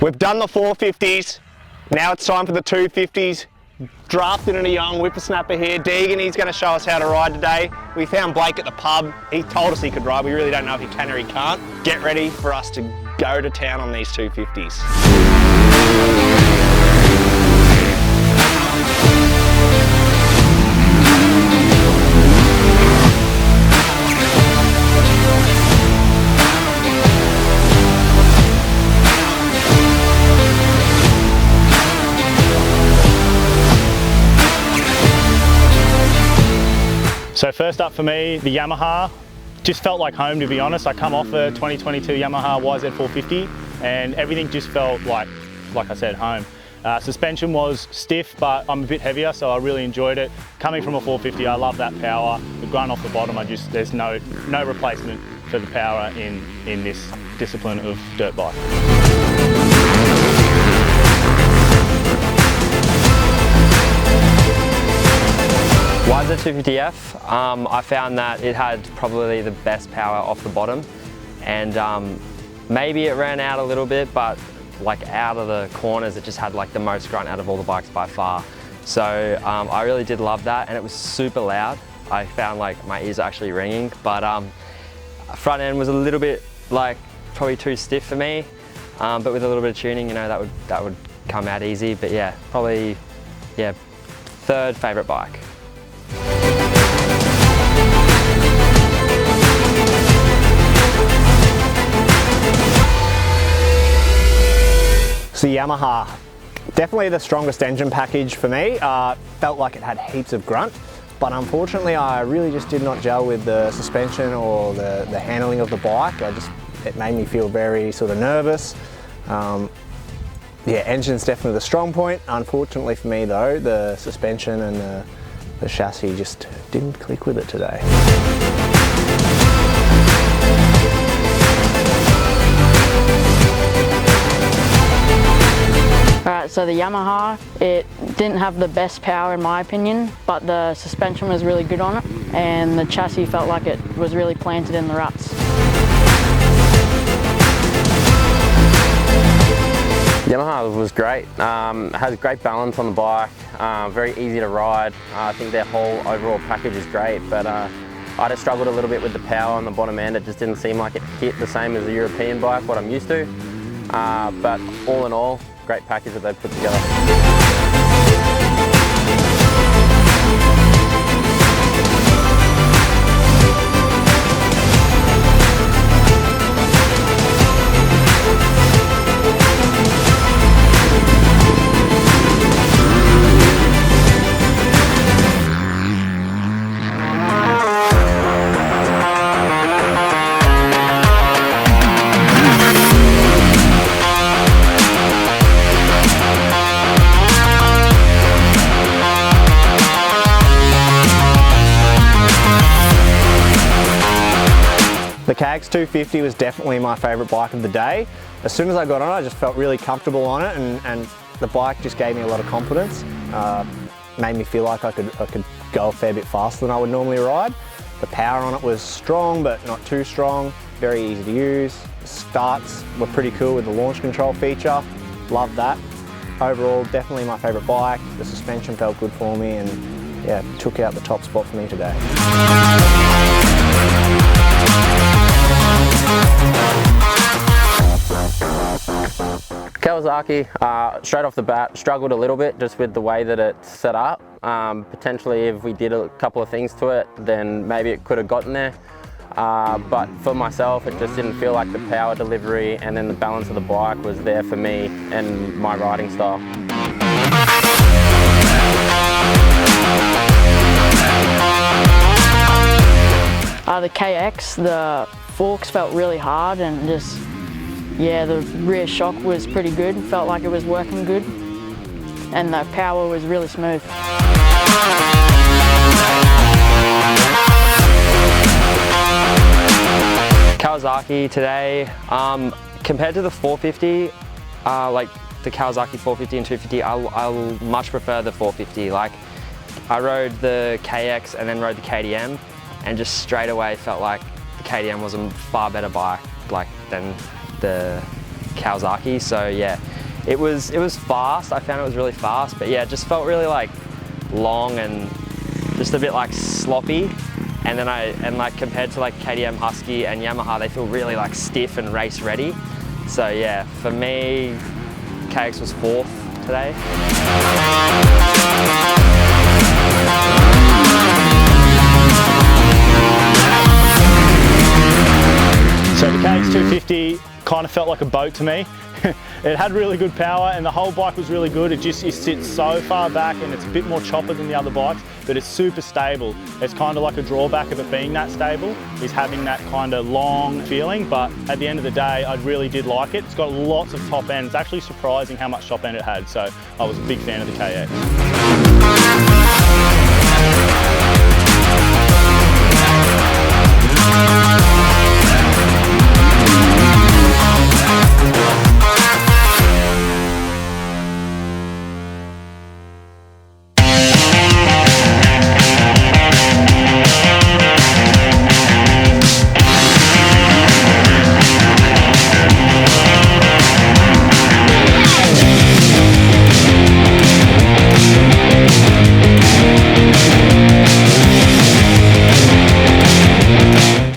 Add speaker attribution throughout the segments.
Speaker 1: We've done the 450s, now it's time for the 250s. Drafted in a young whippersnapper here, Deegan, he's going to show us how to ride today. We found Blake at the pub, he told us he could ride, we really don't know if he can or he can't. Get ready for us to go to town on these 250s.
Speaker 2: So first up for me, the Yamaha. Just felt like home, to be honest. I come off a 2022 Yamaha YZ450 and everything just felt like I said, home. Suspension was stiff, but I'm a bit heavier, so I really enjoyed it. Coming from a 450, I love that power. The grunt off the bottom, there's no replacement for the power in this discipline of dirt bike.
Speaker 3: YZ250F, I found that it had probably the best power off the bottom, and maybe it ran out a little bit, but like out of the corners it just had like the most grunt out of all the bikes by far. So I really did love that, and it was super loud. I found like my ears are actually ringing, but front end was a little bit like probably too stiff for me, but with a little bit of tuning, you know, that would come out easy. But yeah, probably third favourite bike.
Speaker 1: So Yamaha, definitely the strongest engine package for me. Felt like it had heaps of grunt, but unfortunately I really just did not gel with the suspension or the handling of the bike. It made me feel very sort of nervous. Yeah, engine's definitely the strong point. Unfortunately for me though, the suspension and the chassis just didn't click with it today.
Speaker 4: Alright, so the Yamaha, it didn't have the best power in my opinion, but the suspension was really good on it, and the chassis felt like it was really planted in the ruts.
Speaker 3: Yamaha was great. Has great balance on the bike, very easy to ride. I think their whole overall package is great, but I just struggled a little bit with the power on the bottom end. It just didn't seem like it hit the same as a European bike, what I'm used to. But all in all, great package that they've put together.
Speaker 1: The Kags 250 was definitely my favourite bike of the day. As soon as I got on it, I just felt really comfortable on it, and the bike just gave me a lot of confidence. Made me feel like I could go a fair bit faster than I would normally ride. The power on it was strong, but not too strong. Very easy to use. The starts were pretty cool with the launch control feature. Loved that. Overall, definitely my favourite bike. The suspension felt good for me, and yeah, took out the top spot for me today.
Speaker 3: Kawasaki, straight off the bat, struggled a little bit just with the way that it's set up. Potentially if we did a couple of things to it, then maybe it could have gotten there. But for myself, it just didn't feel like the power delivery and then the balance of the bike was there for me and my riding style.
Speaker 4: The KX, the forks felt really hard, and just, yeah, the rear shock was pretty good. Felt like it was working good, and the power was really smooth.
Speaker 3: Kawasaki today, compared to the 450, like the Kawasaki 450 and 250, I'll much prefer the 450. Like, I rode the KX and then rode the KTM, and just straight away felt like the KTM was a far better bike than the Kawasaki. So yeah, it was fast. I found it was really fast, but yeah, it just felt really like long and just a bit like sloppy. And then like compared to like KTM Husky and Yamaha, they feel really like stiff and race ready. So yeah, for me, KX was 4th today.
Speaker 2: So the KX 250 kind of felt like a boat to me. It had really good power and the whole bike was really good. It sits so far back and it's a bit more chopper than the other bikes, but it's super stable. It's kind of like a drawback of it being that stable, is having that kind of long feeling, but at the end of the day, I really did like it. It's got lots of top end. It's actually surprising how much top end it had, so I was a big fan of the KX.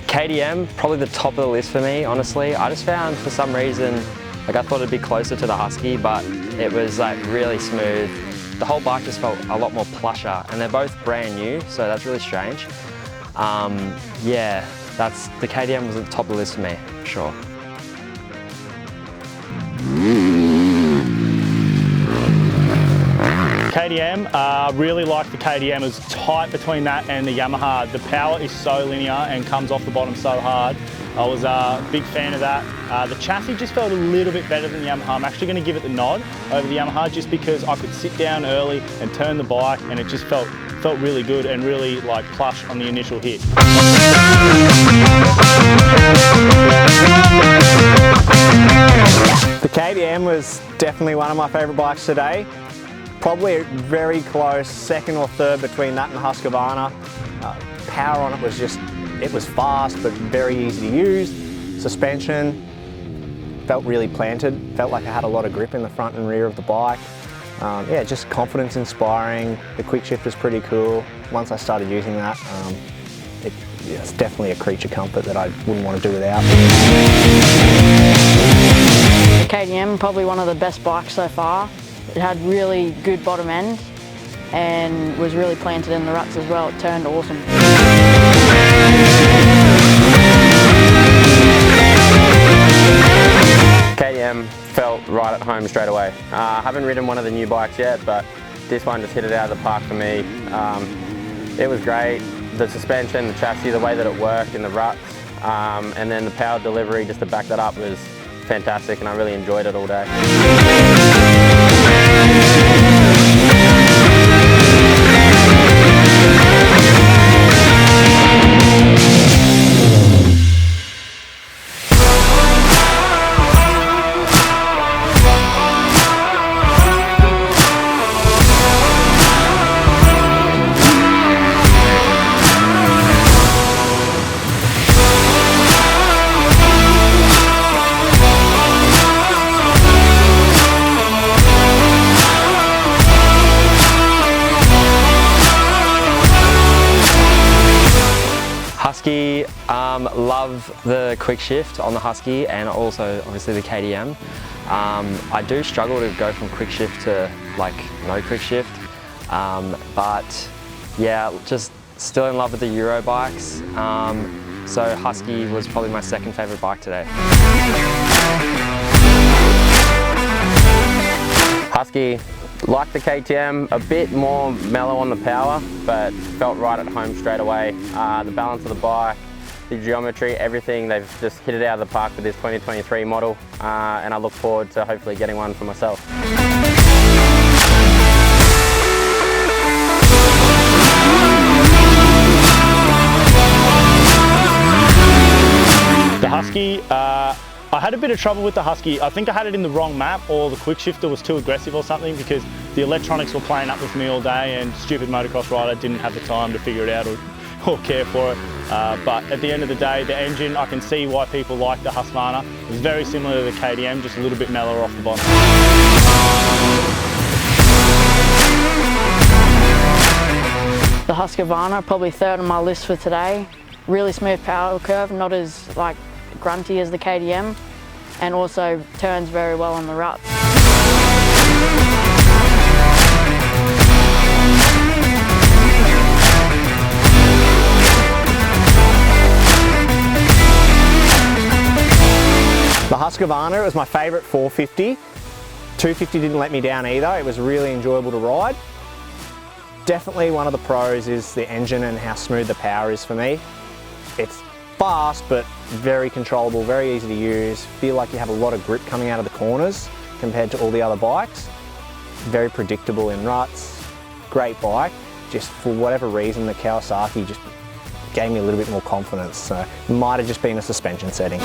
Speaker 3: KTM, probably the top of the list for me, honestly. I just found, for some reason, like I thought it'd be closer to the Husky, but it was like really smooth. The whole bike just felt a lot more plusher, and they're both brand new, so that's really strange. Yeah, the KTM was at the top of the list for me, for sure.
Speaker 2: KTM, really like the KTM. It was tight between that and the Yamaha. The power is so linear and comes off the bottom so hard. I was a big fan of that. The chassis just felt a little bit better than the Yamaha. I'm actually going to give it the nod over the Yamaha just because I could sit down early and turn the bike and it just felt really good and really like plush on the initial hit.
Speaker 1: The KTM was definitely one of my favourite bikes today. Probably very close, 2nd or 3rd between that and the Husqvarna. Power on it was it was fast but very easy to use. Suspension felt really planted, felt like I had a lot of grip in the front and rear of the bike. Yeah, just confidence inspiring. The quick shift was pretty cool. Once I started using that, it's definitely a creature comfort that I wouldn't want to do without.
Speaker 4: The KTM, probably one of the best bikes so far. It had really good bottom end and was really planted in the ruts as well. It turned awesome.
Speaker 5: KTM felt right at home straight away. I haven't ridden one of the new bikes yet, but this one just hit it out of the park for me. It was great. The suspension, the chassis, the way that it worked in the ruts, and then the power delivery just to back that up was fantastic, and I really enjoyed it all day.
Speaker 3: Husky, love the quick shift on the Husky and also obviously the KTM. I do struggle to go from quick shift to like no quick shift, but yeah, just still in love with the Euro bikes. So Husky was probably my 2nd favourite bike today.
Speaker 5: Husky, like the KTM, a bit more mellow on the power, but felt right at home straight away. The balance of the bike, the geometry, everything, they've just hit it out of the park with this 2023 model, and I look forward to hopefully getting one for myself.
Speaker 2: The Husky, I had a bit of trouble with the Husky. I think I had it in the wrong map, or the quick shifter was too aggressive or something, because the electronics were playing up with me all day and stupid motocross rider didn't have the time to figure it out or care for it. But at the end of the day, the engine, I can see why people like the Husqvarna. It's very similar to the KTM, just a little bit mellower off the bottom.
Speaker 4: The Husqvarna, probably third on my list for today. Really smooth power curve, not as like grunty as the KTM, and also turns very well on the ruts.
Speaker 1: The Husqvarna, it was my favourite 450. 250 didn't let me down either. It was really enjoyable to ride. Definitely one of the pros is the engine and how smooth the power is for me. It's fast but very controllable, very easy to use. Feel like you have a lot of grip coming out of the corners compared to all the other bikes. Very predictable in ruts. Great bike. Just for whatever reason the Kawasaki just gave me a little bit more confidence. So it might have just been a suspension setting.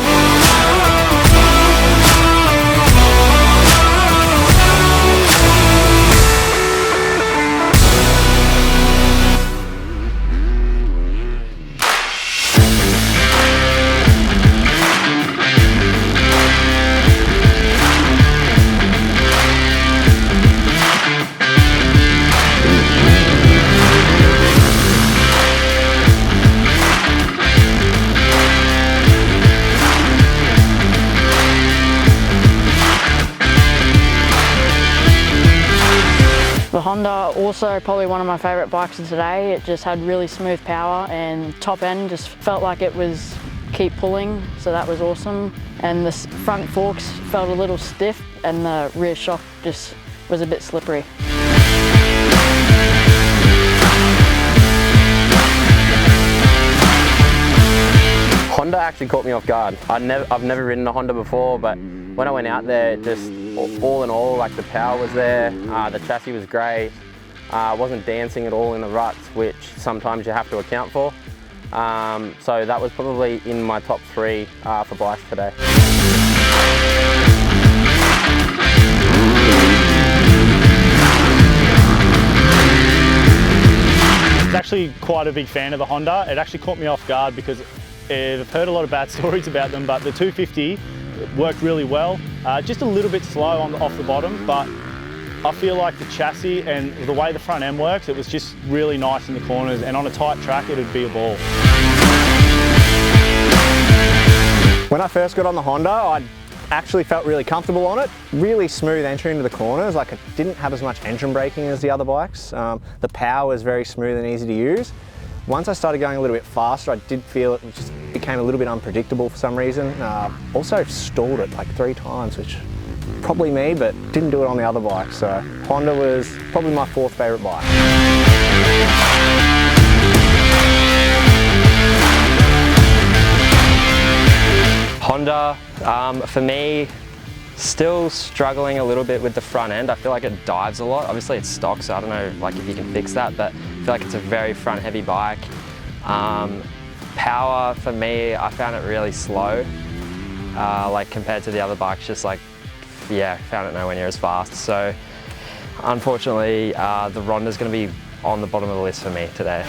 Speaker 4: The Honda, also probably one of my favourite bikes of today. It just had really smooth power and top end just felt like it was keep pulling, so that was awesome. And the front forks felt a little stiff and the rear shock just was a bit slippery.
Speaker 5: Honda actually caught me off guard. I've never ridden a Honda before, but when I went out there, just all in all, like the power was there, the chassis was great, wasn't dancing at all in the ruts, which sometimes you have to account for. So that was probably in my top 3 for bikes today.
Speaker 2: I was actually quite a big fan of the Honda. It actually caught me off guard because I've heard a lot of bad stories about them, but the 250 worked really well. Just a little bit slow off the bottom, but I feel like the chassis and the way the front end works, it was just really nice in the corners, and on a tight track, it'd be a ball.
Speaker 1: When I first got on the Honda, I actually felt really comfortable on it. Really smooth entry into the corners, like it didn't have as much engine braking as the other bikes. The power was very smooth and easy to use. Once I started going a little bit faster, I did feel it just became a little bit unpredictable for some reason. Also stalled it like 3 times, which probably me, but didn't do it on the other bike. So Honda was probably my 4th favourite bike.
Speaker 3: Honda, for me, still struggling a little bit with the front end. I feel like it dives a lot. Obviously it's stock, so I don't know like if you can fix that, but I feel like it's a very front heavy bike. Power for me, I found it really slow. Like compared to the other bikes, just like, yeah, found it nowhere near as fast. So unfortunately, the Ronda's gonna be on the bottom of the list for me today.